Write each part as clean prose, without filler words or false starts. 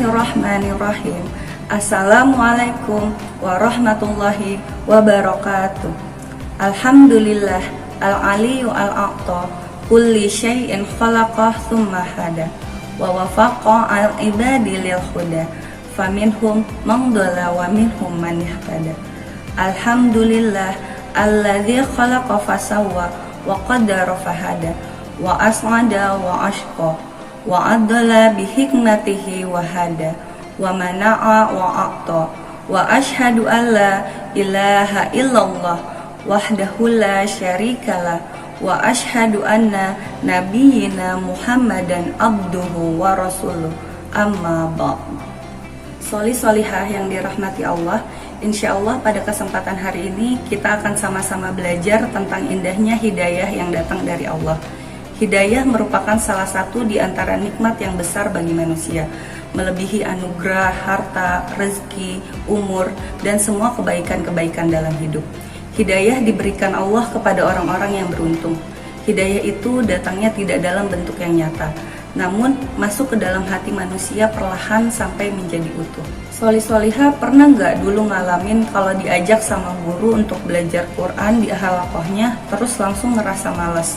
Bismillahirrahmanirrahim. Assalamualaikum warahmatullahi wabarakatuh. Alhamdulillah al-aliyu al-a'ta kulli syai'in khalaqah thumma hada wa wafaqa al-ibadi lil huda faminhum man dhalla wa minhum man ihtada. Alhamdulillah alladzi khalaqa fasawwa wa qaddara fahada wa as'ada wa ashqa wa adala bihikmatihi wa hada wa mana'a wa a'ta wa ashhadu an la ilaha illallah wahdahu la syarikalah wa ashhadu anna nabiyyina Muhammadan abduhu wa rasuluh amma ba'd. Sholih-sholihah yang dirahmati Allah, insya Allah pada kesempatan hari ini kita akan sama-sama belajar tentang indahnya hidayah yang datang dari Allah. Hidayah merupakan salah satu di antara nikmat yang besar bagi manusia, melebihi anugerah, harta, rezeki, umur, dan semua kebaikan-kebaikan dalam hidup. Hidayah diberikan Allah kepada orang-orang yang beruntung. Hidayah itu datangnya tidak dalam bentuk yang nyata, namun masuk ke dalam hati manusia perlahan sampai menjadi utuh. Sholih-sholihah pernah nggak dulu ngalamin kalau diajak sama guru untuk belajar Quran di halakohnya terus langsung ngerasa malas?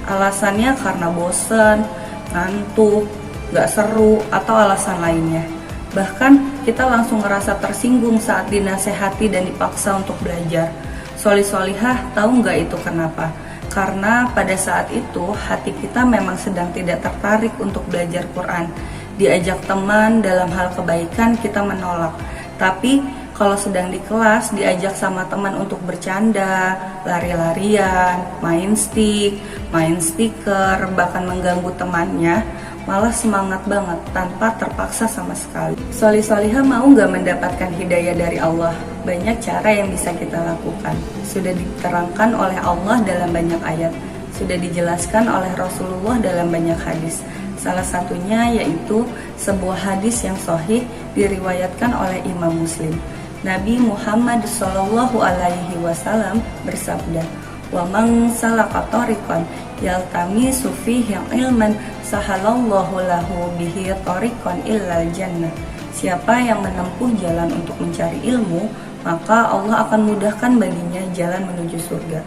Alasannya karena bosen, ngantuk, gak seru, atau alasan lainnya. Bahkan kita langsung ngerasa tersinggung saat dinasehati dan dipaksa untuk belajar. Sholih-sholihah tahu gak itu kenapa? Karena pada saat itu hati kita memang sedang tidak tertarik untuk belajar Quran. Diajak teman dalam hal kebaikan kita menolak. Tapi kalau sedang di kelas diajak sama teman untuk bercanda, lari-larian, main stick, main stiker, bahkan mengganggu temannya, malah semangat banget tanpa terpaksa sama sekali. Sholih-sholihah mau gak mendapatkan hidayah dari Allah? Banyak cara yang bisa kita lakukan. Sudah diterangkan oleh Allah dalam banyak ayat, sudah dijelaskan oleh Rasulullah dalam banyak hadis. Salah satunya yaitu sebuah hadis yang sahih diriwayatkan oleh Imam Muslim. Nabi Muhammad Shallallahu Alaihi Wasallam bersabda, "Wa man salaka tariqan yaltamisu fihi ilman sahalallahu lahu bihi tariqan illal jannah." Siapa yang menempuh jalan untuk mencari ilmu, maka Allah akan mudahkan baginya jalan menuju surga.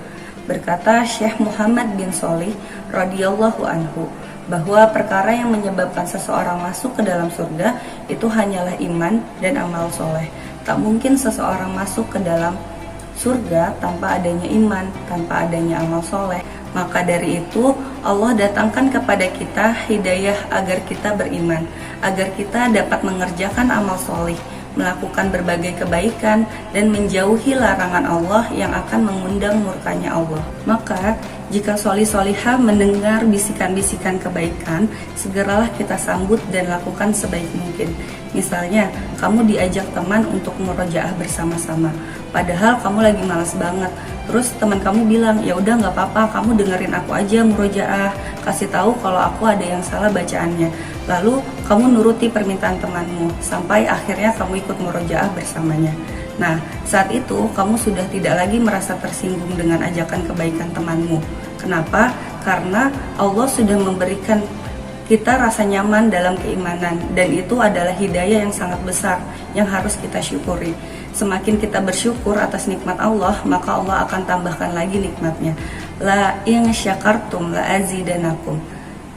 Berkata Syekh Muhammad bin Sholih radhiyallahu anhu, bahwa perkara yang menyebabkan seseorang masuk ke dalam surga itu hanyalah iman dan amal soleh. Tak mungkin seseorang masuk ke dalam surga tanpa adanya iman, tanpa adanya amal soleh. Maka dari itu Allah datangkan kepada kita hidayah agar kita beriman, agar kita dapat mengerjakan amal soleh, melakukan berbagai kebaikan, dan menjauhi larangan Allah yang akan mengundang murkanya Allah. Maka jika sholih-sholihah mendengar bisikan-bisikan kebaikan, segeralah kita sambut dan lakukan sebaik mungkin. Misalnya, kamu diajak teman untuk murojaah bersama-sama, padahal kamu lagi malas banget. Terus teman kamu bilang, ya udah nggak apa-apa, kamu dengerin aku aja murojaah, kasih tahu kalau aku ada yang salah bacaannya. Lalu kamu nuruti permintaan temanmu sampai akhirnya kamu ikut murojaah bersamanya. Nah, saat itu kamu sudah tidak lagi merasa tersinggung dengan ajakan kebaikan temanmu. Kenapa? Karena Allah sudah memberikan kita rasa nyaman dalam keimanan, dan itu adalah hidayah yang sangat besar yang harus kita syukuri. Semakin kita bersyukur atas nikmat Allah, maka Allah akan tambahkan lagi nikmatnya. La in syakartum la azidanakum.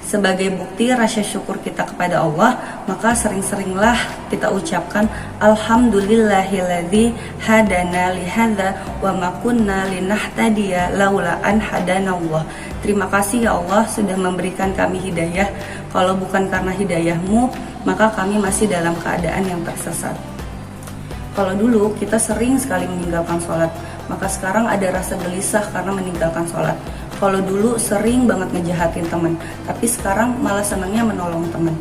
Sebagai bukti rasa syukur kita kepada Allah, maka sering-seringlah kita ucapkan Alhamdulillahilladzi hadana lihadza wa ma kunna linahtadiya laula an hadanallah. Terima kasih ya Allah sudah memberikan kami hidayah. Kalau bukan karena hidayahmu, maka kami masih dalam keadaan yang tersesat. Kalau dulu kita sering sekali meninggalkan sholat, maka sekarang ada rasa gelisah karena meninggalkan sholat. Kalau dulu sering banget ngejahatin teman, tapi sekarang malah senangnya menolong teman.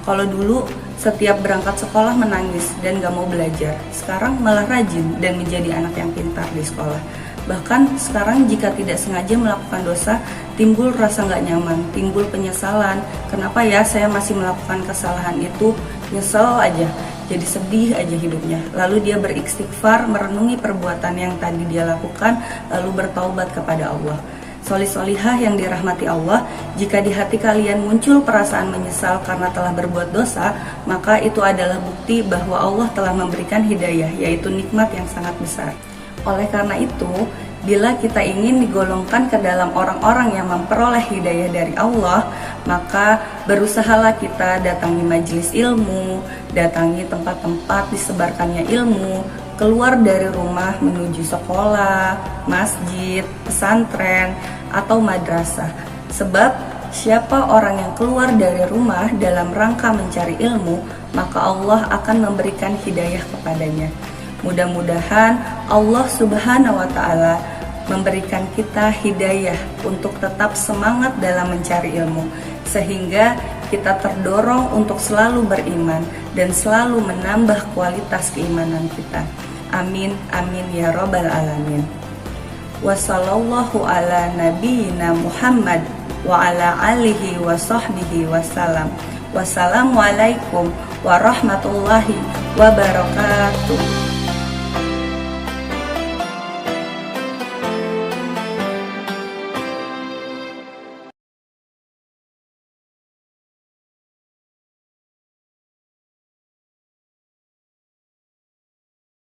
Kalau dulu setiap berangkat sekolah menangis dan gak mau belajar, sekarang malah rajin dan menjadi anak yang pintar di sekolah. Bahkan sekarang jika tidak sengaja melakukan dosa, timbul rasa gak nyaman, timbul penyesalan. Kenapa ya saya masih melakukan kesalahan itu? Nyesel aja, jadi sedih aja hidupnya. Lalu dia beristighfar, merenungi perbuatan yang tadi dia lakukan, lalu bertaubat kepada Allah. Solih-solihah yang dirahmati Allah, jika di hati kalian muncul perasaan menyesal karena telah berbuat dosa, maka itu adalah bukti bahwa Allah telah memberikan hidayah, yaitu nikmat yang sangat besar. Oleh karena itu, bila kita ingin digolongkan ke dalam orang-orang yang memperoleh hidayah dari Allah, maka berusahalah kita datangi majelis ilmu, datangi tempat-tempat disebarkannya ilmu, keluar dari rumah menuju sekolah, masjid, pesantren, atau madrasah. Sebab siapa orang yang keluar dari rumah dalam rangka mencari ilmu, maka Allah akan memberikan hidayah kepadanya. Mudah-mudahan Allah Subhanahu wa Ta'ala memberikan kita hidayah untuk tetap semangat dalam mencari ilmu, sehingga kita terdorong untuk selalu beriman dan selalu menambah kualitas keimanan kita. Amin, amin ya robbal alamin. Wassallallahu ala nabiyyina Muhammad wa ala alihi wa sahbihi wassalam. Wassalamualaikum warahmatullahi wabarakatuh.